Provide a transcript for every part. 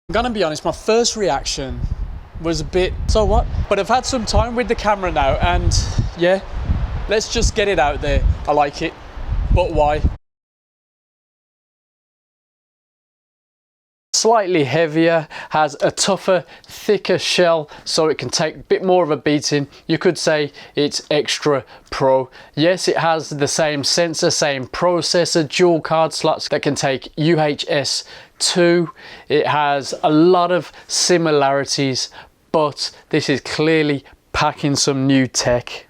I'm gonna be honest, my first reaction was a bit, so what? But I've had some time with the camera now, and yeah, let's just get it out there. I like it, but why? Slightly heavier, has a tougher, thicker shell, so it can take a bit more of a beating. You could say it's extra pro. Yes, it has the same sensor, same processor, dual card slots that can take UHS 2. It has a lot of similarities, but this is clearly packing some new tech.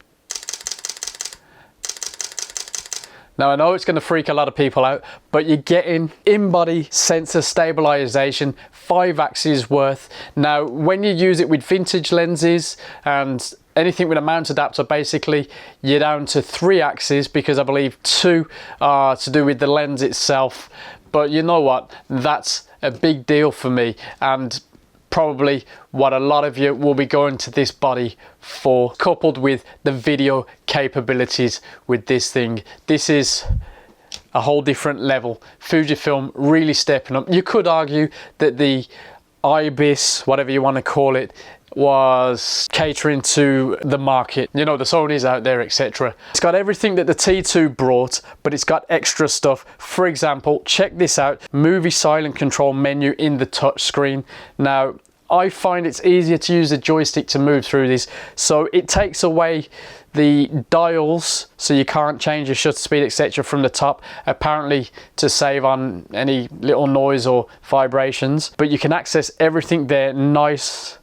Now I know it's going to freak a lot of people out, but you're getting Embody sensor stabilization, 5 axes worth. Now when you use it with vintage lenses and anything with a mount adapter, basically you're down to 3 axes, because I believe 2 are to do with the lens itself. But you know what, that's a big deal for me, and probably what a lot of you will be going to this body for, coupled with the video capabilities with this thing. This is a whole different level. Fujifilm really stepping up. You could argue that the Ibis, whatever you want to call it, was catering to the market, you know, the Sonys out there, etc. It's got everything that the T2 brought, but it's got extra stuff. For example, check this out, movie silent control menu in the touch screen. Now I find it's easier to use a joystick to move through this, so it takes away the dials, so you can't change your shutter speed, etc. from the top, apparently to save on any little noise or vibrations, but you can access everything there nice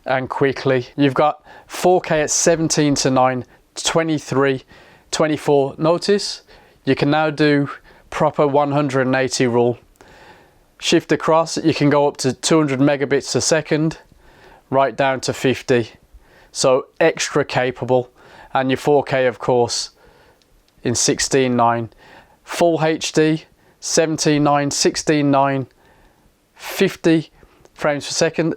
and quickly. You've got 4K at 17:9, 23, 24. Notice you can now do proper 180 rule. Shift across, you can go up to 200 megabits a second, right down to 50. So extra capable. And your 4K, of course, in 16:9. Full HD, 17:9, 16:9, 50 frames per second.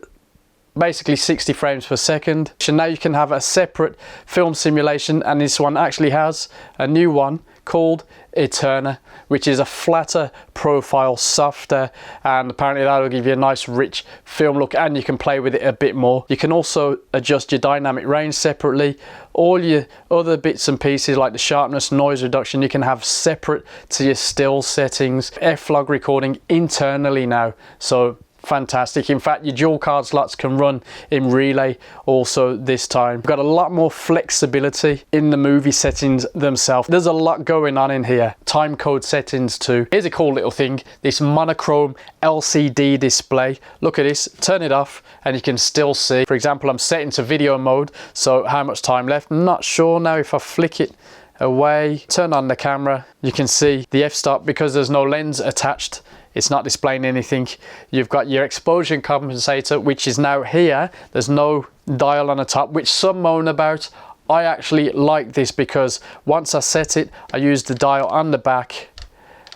Basically 60 frames per second. So now you can have a separate film simulation, and this one actually has a new one called Eterna, which is a flatter profile, softer, and apparently that'll give you a nice rich film look, and you can play with it a bit more. You can also adjust your dynamic range separately. All your other bits and pieces like the sharpness, noise reduction, you can have separate to your still settings. F-log recording internally now, so fantastic. In fact, your dual card slots can run in relay also this time. Got a lot more flexibility in the movie settings themselves. There's a lot going on in here. Timecode settings too. Here's a cool little thing, this monochrome LCD display. Look at this, turn it off and you can still see. For example, I'm set into video mode, so how much time left? I'm not sure now. If I flick it away, turn on the camera, you can see the f-stop. Because there's no lens attached, it's not displaying anything. You've got your exposure compensator, which is now here. There's no dial on the top, which some moan about. I actually like this because once I set it, I use the dial on the back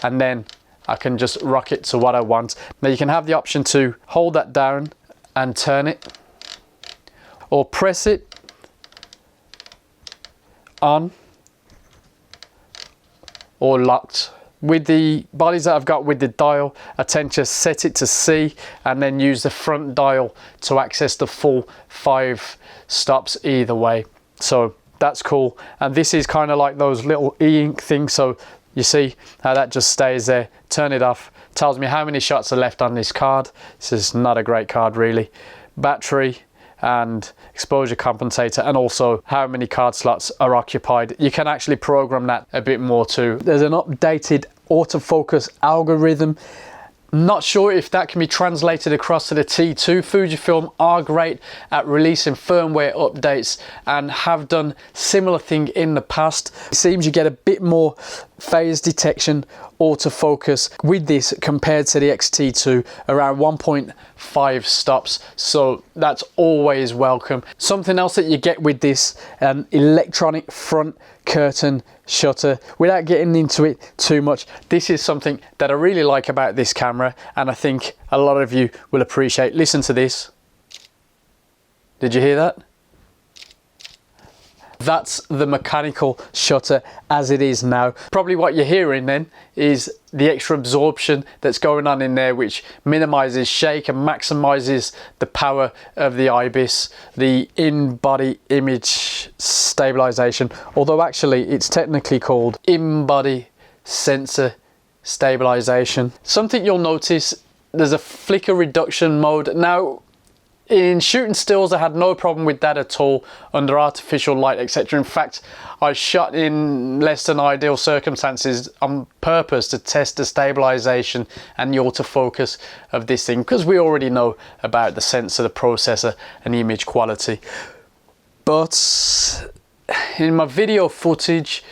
and then I can just rock it to what I want. Now you can have the option to hold that down and turn it, or press it on or locked. With the bodies that I've got with the dial, I tend to set it to C and then use the front dial to access the full 5 stops either way. So that's cool. And this is kind of like those little e-ink things, so you see how that just stays there. Turn it off, tells me how many shots are left on this card. This is not a great card really. Battery and exposure compensator, and also how many card slots are occupied. You can actually program that a bit more too. There's an updated autofocus algorithm. Not sure if that can be translated across to the T2. Fujifilm are great at releasing firmware updates and have done similar thing in the past. It seems you get a bit more phase detection autofocus with this compared to the X-T2, around 1.5 stops, so that's always welcome. Something else that you get with this, electronic front curtain shutter. Without getting into it too much, this is something that I really like about this camera, and I think a lot of you will appreciate. Listen to this. Did you hear that? That's the mechanical shutter as it is now. Probably what you're hearing then is the extra absorption that's going on in there, which minimizes shake and maximizes the power of the IBIS, the in-body image stabilization, although actually it's technically called in-body sensor stabilization. Something you'll notice, there's a flicker reduction mode. Now, in shooting stills, I had no problem with that at all under artificial light, etc. In fact, I shot in less than ideal circumstances on purpose to test the stabilization and the autofocus of this thing, because we already know about the sensor, the processor and the image quality. But in my video footage,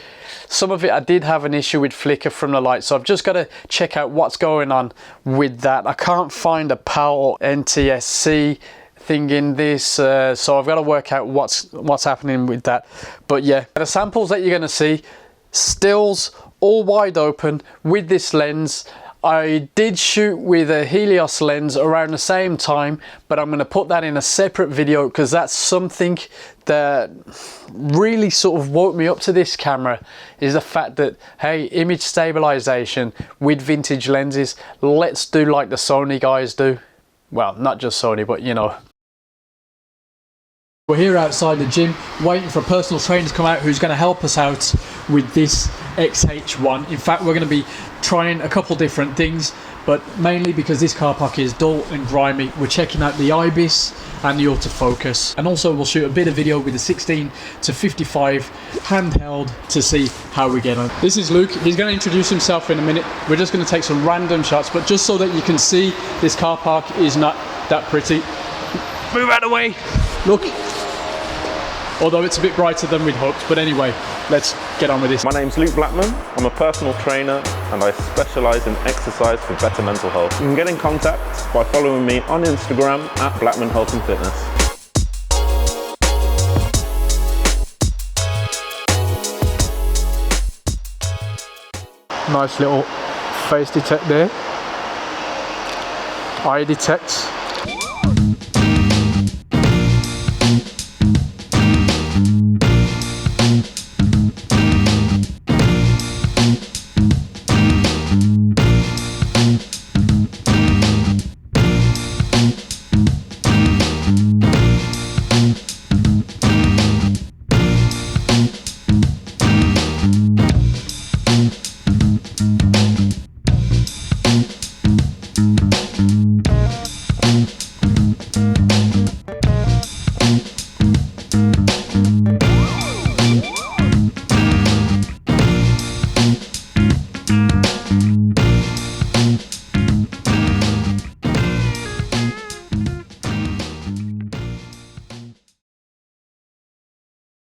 some of it I did have an issue with flicker from the light, so I've just got to check out what's going on with that. I can't find a PAL or NTSC thing in this, so I've got to work out what's happening with that. But yeah, the samples that you're going to see, stills all wide open with this lens. I did shoot with a Helios lens around the same time, but I'm going to put that in a separate video because that's something that really sort of woke me up to this camera, is the fact that, hey, image stabilization with vintage lenses, let's do like the Sony guys do. Well, not just Sony, but you know. We're here outside the gym waiting for a personal trainer to come out who's going to help us out with this X-H1. In fact, we're going to be trying a couple different things, but mainly because this car park is dull and grimy, we're checking out the IBIS and the autofocus, and also we'll shoot a bit of video with the 16 to 55 handheld to see how we get on. This is Luke. He's going to introduce himself in a minute. We're just going to take some random shots, but just so that you can see this car park is not that pretty. Move out of the way. Look. Although it's a bit brighter than we'd hoped, but anyway, let's get on with this. My name's Luke Blackman. I'm a personal trainer and I specialise in exercise for better mental health. You can get in contact by following me on Instagram at Blackman Health and Fitness. Nice little face detect there. Eye detect.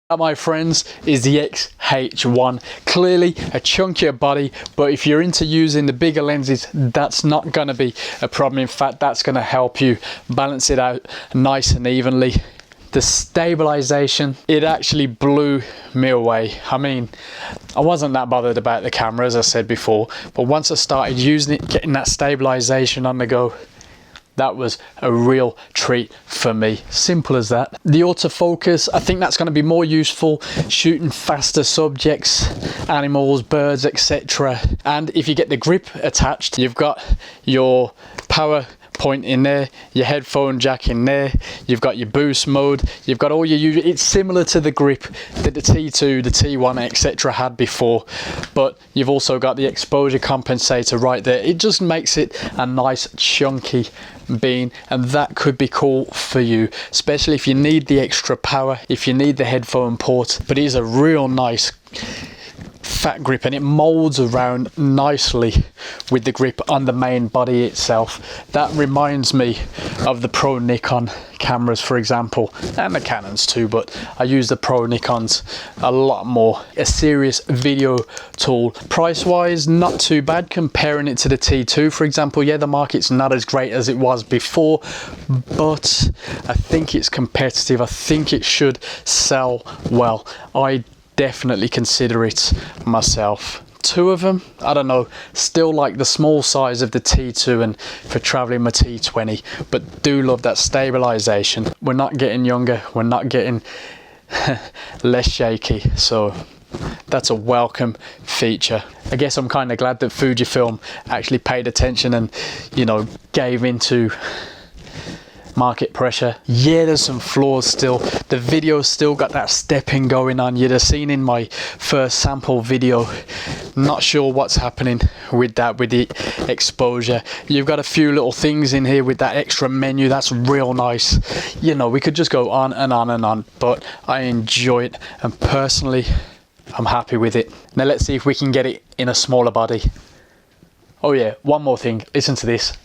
That, my friends, is the X-H1. Clearly a chunkier body, but if you're into using the bigger lenses, that's not going to be a problem. In fact, that's going to help you balance it out nice and evenly. The stabilization, it actually blew me away. I mean, I wasn't that bothered about the camera, as I said before, but once I started using it, getting that stabilization on the go, that was a real treat for me. Simple as that. The autofocus, I think that's going to be more useful shooting faster subjects, animals, birds, etc. And if you get the grip attached, you've got your power point in there, your headphone jack in there, you've got your boost mode, you've got all your usual. It's similar to the grip that the T2, the T1, etc. had before, but you've also got the exposure compensator right there. It just makes it a nice chunky bean, and that could be cool for you, especially if you need the extra power, if you need the headphone port. But it is a real nice fat grip, and it molds around nicely with the grip on the main body itself. That reminds me of the Pro Nikon cameras, for example, and the Canons too, but I use the Pro Nikons a lot more. A serious video tool. Price wise, not too bad comparing it to the T2, for example. Yeah, the market's not as great as it was before, but I think it's competitive. I think it should sell well. I definitely consider it myself. Two of them, I don't know, still like the small size of the T2 and for traveling my T20, but do love that stabilization. We're not getting younger, we're not getting less shaky. So that's a welcome feature. I guess I'm kind of glad that Fujifilm actually paid attention and, you know, gave into market pressure. Yeah, there's some flaws still. The video's still got that stepping going on. You'd have seen in my first sample video. Not sure what's happening with that, with the exposure. You've got a few little things in here with that extra menu. That's real nice. You know, we could just go on and on and on, but I enjoy it, and personally I'm happy with it. Now let's see if we can get it in a smaller body. Oh yeah, one more thing, listen to this.